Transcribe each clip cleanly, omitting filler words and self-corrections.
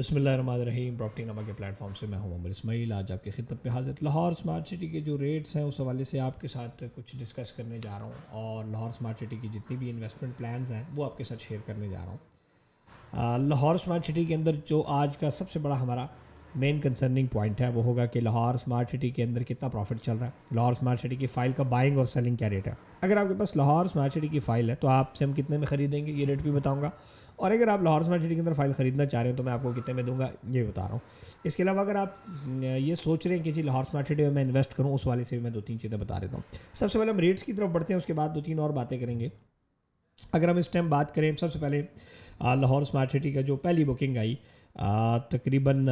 बिस्मिल्लाहिर्रहमानिर्रहीम। प्रॉपर्टी नामा के प्लेटफॉर्म से मैं हूं मोहम्मद इस्माइल। आज आपकी खिदमत में हाजिर लाहौर स्मार्ट सिटी के जो रेट्स हैं उस हवाले से आपके साथ कुछ डिस्कस करने जा रहा हूं और लाहौर स्मार्ट सिटी की जितनी भी इन्वेस्टमेंट प्लान्स हैं वो आपके साथ शेयर करने जा रहा हूं। लाहौर स्मार्ट सिटी के अंदर जो आज का सबसे बड़ा हमारा मेन कंसर्निंग पॉइंट है वो होगा कि लाहौर स्मार्ट सिटी के अंदर कितना प्रॉफिट चल रहा है, लाहौर स्मार्ट सिटी की फ़ाइल का बाइंग और सेलिंग क्या रेट है। अगर आपके पास लाहौर स्मार्ट सिटी की फ़ाइल है तो आपसे हम कितने में ख़रीदेंगे ये रेट भी बताऊंगा, और अगर आप लाहौर स्मार्ट सिटी के अंदर फ़ाइल ख़रीदना चाह रहे हो तो मैं आपको कितने में दूंगा ये बता रहा हूँ। इसके अलावा अगर आप ये सोच रहे हैं कि जी लाहौर स्मार्ट सिटी में मैं इन्वेस्ट करूँ, उस वाले से भी मैं दो तीन चीज़ें बता देता हूँ। सबसे पहले हम रेट्स की तरफ बढ़ते हैं, उसके बाद दो तीन और बातें करेंगे। अगर हम इस टाइम बात करें, सबसे पहले लाहौर स्मार्ट सिटी का जो पहली बुकिंग आई तकरीबन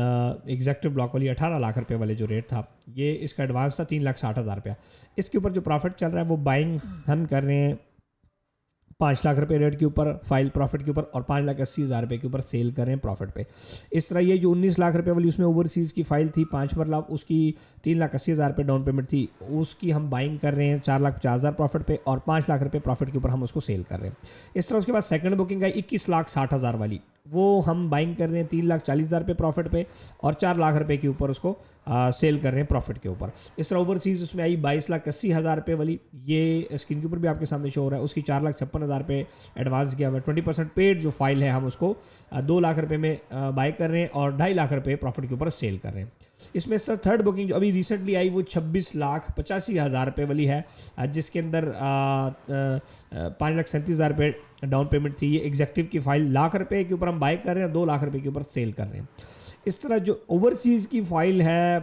एग्जेक्टिव ब्लॉक वाली 18 लाख रुपए वाले जो रेट था, ये इसका एडवांस था 3,60,000 रुपया। इसके ऊपर जो प्रॉफिट चल रहा है वो बाइंग हम कर रहे हैं 5 लाख रुपए रेट के ऊपर फाइल प्रॉफिट के ऊपर, और 5,80,000 रुपये के ऊपर सेल कर रहे हैं प्रॉफिट पे। इस तरह ये जो 19 लाख रुपए वाली उसमें ओवरसीज़ की फ़ाइल थी 5 मरला, उसकी 3,80,000 रुपये डाउन पेमेंट थी, उसकी हम बाइंग कर रहे हैं 4,50,000 प्रॉफिट पे और 5 लाख रुपये प्रॉफिट के ऊपर हम उसको सेल कर रहे हैं। इस तरह उसके बाद सेकंड बुकिंग आई 21,60,000 वाली, वो हम बाइंग कर रहे हैं 3,40,000 रुपये प्रॉफिट पे और 4 लाख रुपये के ऊपर उसको सेल कर रहे हैं प्रॉफिट के ऊपर। इस तरह ओवरसीज़ उसमें आई 22,80,000 रुपये वाली, ये स्क्रीन के ऊपर भी आपके सामने शो हो रहा है, उसकी 4,56,000 रुपये एडवांस किया हुआ है। 20% पेड जो फाइल है हम उसको 2 लाख रुपये में बाई कर रहे हैं और 2.5 लाख रुपये प्रॉफिट के ऊपर सेल कर रहे हैं। इसमें सर थर्ड बुकिंग जो अभी रिसेंटली आई वो 26,85,000 रुपये वाली है, जिसके अंदर 5,37,000 रुपये डाउन पेमेंट थी। ये एग्जेक्टिव की फ़ाइल लाख रुपये के ऊपर हम बाई कर रहे हैं, 2 लाख रुपये के ऊपर सेल कर रहे हैं। इस तरह जो ओवरसीज़ की फ़ाइल है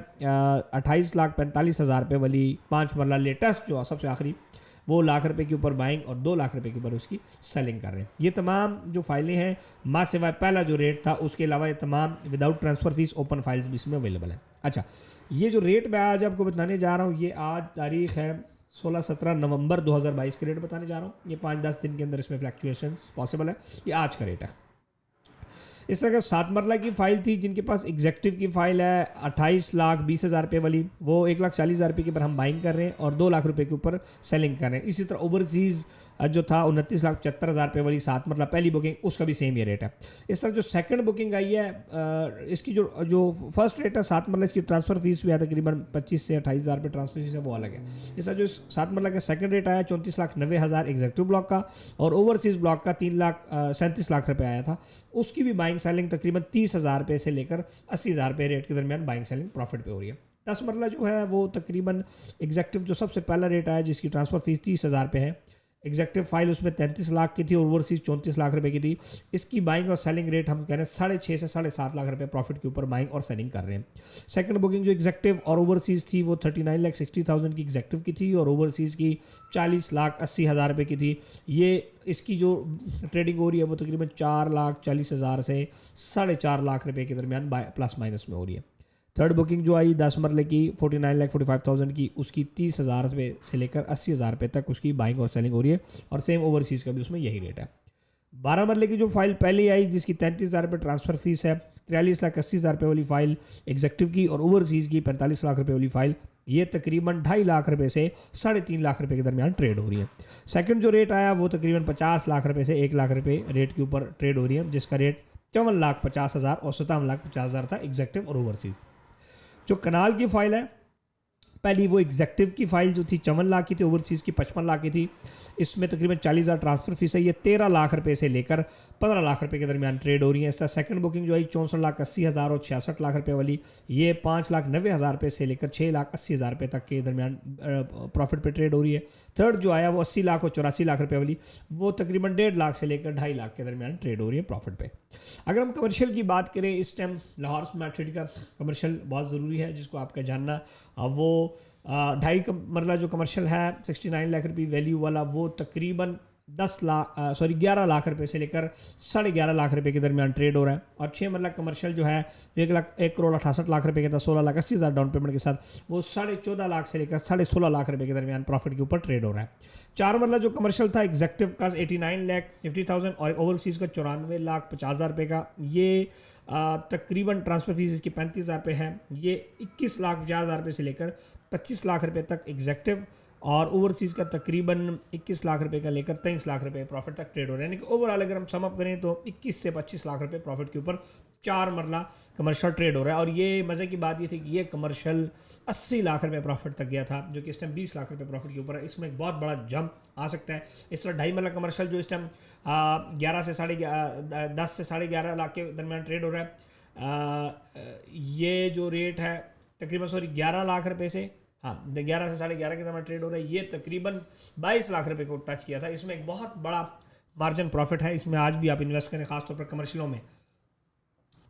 28,45,000 रुपये वाली 5 मरला लेटेस्ट जो सबसे आखिरी, वो लाख रुपए के ऊपर बाइंग और 2 लाख रुपए के ऊपर उसकी सेलिंग कर रहे हैं। ये तमाम जो फाइलें हैं माँ सिवाय पहला जो रेट था उसके अलावा ये तमाम without transfer fees open files भी इसमें अवेलेबल है। अच्छा, ये जो रेट मैं आज आपको बताने जा रहा हूँ, ये आज तारीख़ है 16-17 नवंबर 2022 के रेट बताने जा रहा हूँ। ये 5-10 दिन के अंदर इसमें फ्लैक्चुएशंस पॉसिबल है, ये आज का रेट है। इस तरह 7 मरला की फ़ाइल थी जिनके पास एग्जेक्टिव की फ़ाइल है 28,20,000 रुपये वाली, वो 1,40,000 रुपये के ऊपर हम बाइंग कर रहे हैं और 2 लाख रुपये के ऊपर सेलिंग कर रहे हैं। इसी तरह ओवरसीज़ जो था 29,75,000 रुपये वाली 7 मरला पहली बुकिंग, उसका भी सेम ये रेट है। इस तरह जो सेकंड बुकिंग आई है इसकी जो फर्स्ट रेट है 7 मरला, इसकी ट्रांसफ़र फीस भी है तकरीबन 25 से 28,000 रुपये ट्रांसफ़र फीस है, वो अलग है। इस तरह जो 7 मरला का सेकंड रेट आया 34,90,000 एग्जेक्टिव ब्लॉक का, और ओवरसीज़ ब्लॉक का 3,37,00,000 रुपये आया था। उसकी भी बाइंग सेलिंग तकरीबन 30,000 रुपये से लेकर 80,000 रुपये रेट के दरमियान बाइंग सेलिंग प्रॉफिट पे हो रही है। 10 मरला जो है वो तकरीबन एग्जेक्टिव जो सबसे पहला रेट आया जिसकी ट्रांसफ़र फीस 30,000 रुपये है, एग्जेक्टिव फाइल उसमें 33 लाख की थी और ओवरसीज 34 लाख रुपए की थी। इसकी बाइंग और सेलिंग रेट हम कह रहे हैं 6.5 से 7.5 लाख रुपए प्रॉफिट के ऊपर बाइंग और सेलिंग कर रहे हैं। सेकंड बुकिंग जो एग्जेक्टिव और ओवरसीज थी वो 39,60,000 की एग्जेक्टिव की थी और ओवरसीज की 40,80,000 रुपये की थी। ये इसकी जो ट्रेडिंग हो रही है वो तकरीबन 4,40,000 से 4.5 लाख रुपये के दरमियान प्लस माइनस में हो रही है। थर्ड बुकिंग जो आई 10 मरले की 49,45,000 की, उसकी 30,000 रुपये से लेकर 80,000 रुपये तक उसकी बाइंग और सेलिंग हो रही है, और सेम ओवरसीज़ का भी उसमें यही रेट है। 12 मरले की जो फाइल पहले आई जिसकी 33,000 रुपये ट्रांसफ़र फीस है, 43,80,000 रुपये वाली फ़ाइल एग्जेक्टिव की और ओवरसीज़ की 45 लाख रुपये वाली फ़ाइल, ये तकरीबन 2.5 लाख रुपये से 3.5 लाख रुपये के दरमियान ट्रेड हो रही है। सेकंड जो रेट आया वो तकरीबन 50 लाख रुपये से 1 लाख रुपये रेट के ऊपर ट्रेड हो रही है, जिसका रेट 54,50,000 और 57,50,000 था एग्जेक्टिव और ओवरसीज़। जो कनाल की फ़ाइल है पहली, वो एग्जेक्टिव की फ़ाइल जो थी 54 लाख की थी, ओवरसीज़ की 55 लाख की थी। इसमें तकरीबन 40,000 ट्रांसफ़र फीस है, ये 13 लाख रुपये से लेकर 15 लाख रुपये के दरमियान ट्रेड हो रही है। इसका सेकंड बुकिंग जो आई 64,80,000 और 66 लाख रुपये वाली, ये 5,90,000 रुपये से लेकर 6,80,000 रुपये तक के दरमियान प्रॉफिट पे ट्रेड हो रही है। थर्ड जो आया वो 80 लाख और 84 लाख रुपये वाली, वो तकरीबन 1.5 लाख से लेकर 2.5 लाख के दरमियान ट्रेड हो रही है प्रॉफिट पे। अगर हम कमर्शियल की बात करें, इस टाइम लाहौर स्मार्ट सिटी का कमर्शियल बहुत ज़रूरी है जिसको आपका जानना, वो 2.5 मरला जो कमर्शियल है 69 लाख रुपये वैल्यू वाला, वो तकरीबन 11 लाख रुपए से लेकर 11.5 लाख रुपए के दरमियान ट्रेड हो रहा है। और 6 मरला कमर्शियल जो है 1,68,00,000 रुपए का था, 16,80,000 डाउन पेमेंट के साथ, वो 14.5 लाख से लेकर 16.5 लाख रुपए के दरमियान प्रॉफिट के ऊपर ट्रेड हो रहा है। 4 मरला जो कमर्शियल था एग्जेक्टिव का 89,50,000 और ओवरसीज़ का 94,50,000 रुपये का, ये तकरीबन ट्रांसफ़र फीस इसकी 35,000 रुपये है। ये 21,50,000 रुपये से लेकर 25 लाख रुपये तक एग्जेक्टिव और ओवरसीज़ का तकरीबन 21 लाख रुपए का लेकर 23 लाख रुपए प्रॉफिट तक ट्रेड हो रहे हैं। यानी कि ओवरऑल अगर हम सम अप करें तो 21 से 25 लाख रुपए प्रॉफिट के ऊपर 4 मरला कमर्शियल ट्रेड हो रहा है। और ये मज़े की बात ये थी कि ये कमर्शियल 80 लाख रुपए प्रॉफिट तक गया था, जो कि इस टाइम 20 लाख रुपए प्रॉफिट के ऊपर है। इसमें एक बहुत बड़ा जंप आ सकता है। इस तरह 2.5 मरला कमर्शियल जो इस टाइम 11 से 10 से 11.5 लाख के दरमियान ट्रेड हो रहा है, ये जो रेट है तकरीबन 11 लाख रुपए से, हाँ 11 से 11.5 के दरमियान ट्रेड हो रहा है, ये तकरीबन 22 लाख रुपए को टच किया था। इसमें एक बहुत बड़ा मार्जिन प्रॉफिट है, इसमें आज भी आप इन्वेस्ट करें, खासतौर पर कमर्शियलों में।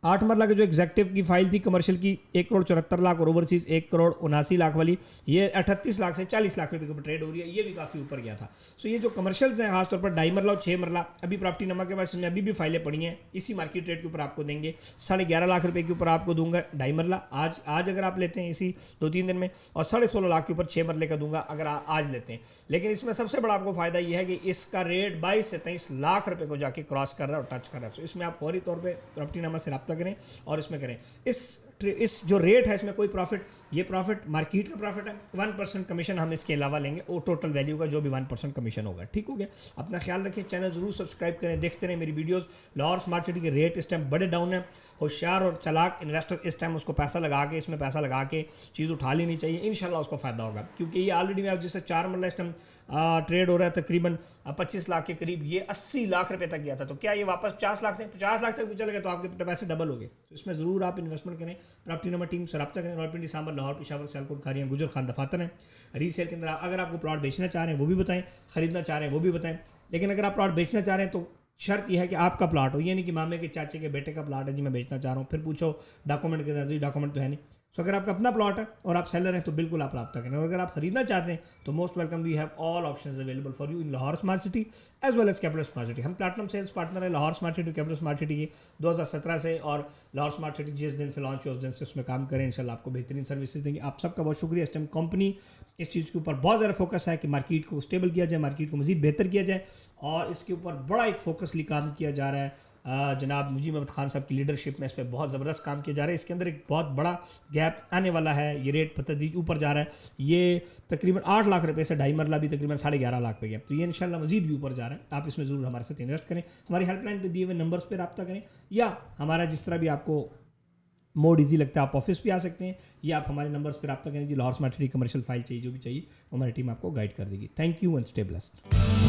8 मरला की जो एग्जेक्टिव की फाइल थी कमर्शियल की 1 करोड़ 74 लाख और ओवरसीज 1 करोड़ 79 लाख वाली, ये 38 लाख से 40 लाख रुपए के ऊपर ट्रेड हो रही है, ये भी काफ़ी ऊपर गया था। सो ये जो कमर्शियल्स हैं खासतौर पर 2.5 मरला और 6 मरला, अभी प्रॉपर्टी नमा के पास इसमें अभी भी फाइलें पड़ी हैं, इसी मार्केट रेट के ऊपर आपको देंगे। 11.5 लाख रुपए के ऊपर आपको दूंगा 2.5 मरला आज अगर आप लेते हैं इसी 2-3 दिन में, और 16.5 लाख के ऊपर 6 मरले का दूंगा अगर आज लेते हैं। लेकिन इसमें सबसे बड़ा आपको फायदा ये है कि इसका रेट 22 से 23 लाख रुपए को जाके क्रॉस कर रहा है और टच कर रहा है। सो इसमें आप फौरी तौर पर प्रॉपर्टी नमा से रब्ता करें और इसमें करें। इस जो रेट है इसमें कोई प्रॉफिट, ये प्रॉफिट मार्केट का प्रॉफिट है, 1% कमीशन हम इसके अलावा लेंगे, और टोटल वैल्यू का जो भी 1% कमीशन होगा। ठीक हो गया, अपना ख्याल रखिए, चैनल जरूर सब्सक्राइब करें, देखते रहें मेरी वीडियोस। लाहौर स्मार्ट सिटी के रेट इस टाइम बड़े डाउन है, होशियार और चालाक इन्वेस्टर इस टाइम उसको पैसा लगा के, इसमें पैसा लगा के चीज़ उठा लेनी चाहिए, इंशाल्लाह उसको फायदा होगा। क्योंकि ये ऑलरेडी मैं जैसे 4 मरला इस टाइम ट्रेड हो रहा है तकरीबन 25 लाख के करीब, ये 80 लाख रुपए तक गया था। तो क्या ये वापस 50 लाख तक 50 लाख तक भी चले गए तो आपके पैसे डबल हो गए। तो इसमें ज़रूर आप इन्वेस्टमेंट करें, प्रॉपर्टी नंबर टीम से रब्ता करें। रावलपिंडी, सांबर, लाहौर, पेशावर, सियालकोट, खारियां, गुजर खान दफातर हैं। रीसेल के अंदर अगर आपको प्लॉट बेचना चाह रहे हैं वो भी बताएं, खरीदना चाह रहे हैं वो भी बताएं। लेकिन अगर आप प्लॉट बेचना चाह रहे हैं तो शर्त यह है कि आपका प्लॉट हो, ये नहीं कि मामे के चाचे के बेटे का प्लॉट है जी मैं बेचना चाह रहा हूँ, फिर पूछो डॉक्यूमेंट के अंदर, डॉक्यूमेंट तो है नहीं। सो अगर आपका अपना प्लॉट है और आप सेलर हैं तो बिल्कुल आप रब्ता करें। और अगर आप खरीदना चाहते हैं तो most welcome, we have all options available for you in Lahore smart city as well as capital smart city. हम प्लैटिनम सेल्स पार्टनर है Lahore smart city, capital smart city के 2017 से, और लाहौर स्मार्ट सिटी जिस दिन से लॉन्च हुआ उस दिन से उसमें काम करें, इंशाल्लाह आपको बेहतरीन सर्विसेज देंगे। आप सबका बहुत शुक्रिया। इस टाइम कंपनी इस चीज़ के ऊपर बहुत ज़्यादा फोकस है कि मार्केट को स्टेबल किया जाए, मार्केट को मज़ीद बेहतर किया जाए, और इसके ऊपर बड़ा एक फोकसली काम किया जा रहा है। जनाब मुजीब अहमद खान साहब की लीडरशिप में इस पर बहुत ज़बरदस्त काम किया जा रहा है। इसके अंदर एक बहुत बड़ा गैप आने वाला है, ये रेट तदरीज ऊपर जा रहा है, ये तकरीबन 8 लाख रुपए से 2.5 मरला भी तकरीबन 11.5 लाख पे गया, तो ये इंशाल्लाह मजीद भी ऊपर जा रहा है। आप इसमें ज़रूर हमारे साथ इन्वेस्ट करें, हमारी हेल्पलाइन पे दिए हुए नंबर्स पर रब्ता करें, या हमारा जिस तरह भी आपको मोड ईजी लगता है आप ऑफिस भी आ सकते हैं, या आप हमारे नंबर्स पर रब्ता करें जी। Lahore smart city commercial file चाहिए, जो भी चाहिए हमारी टीम आपको गाइड कर देगी। Thank you and stay blessed.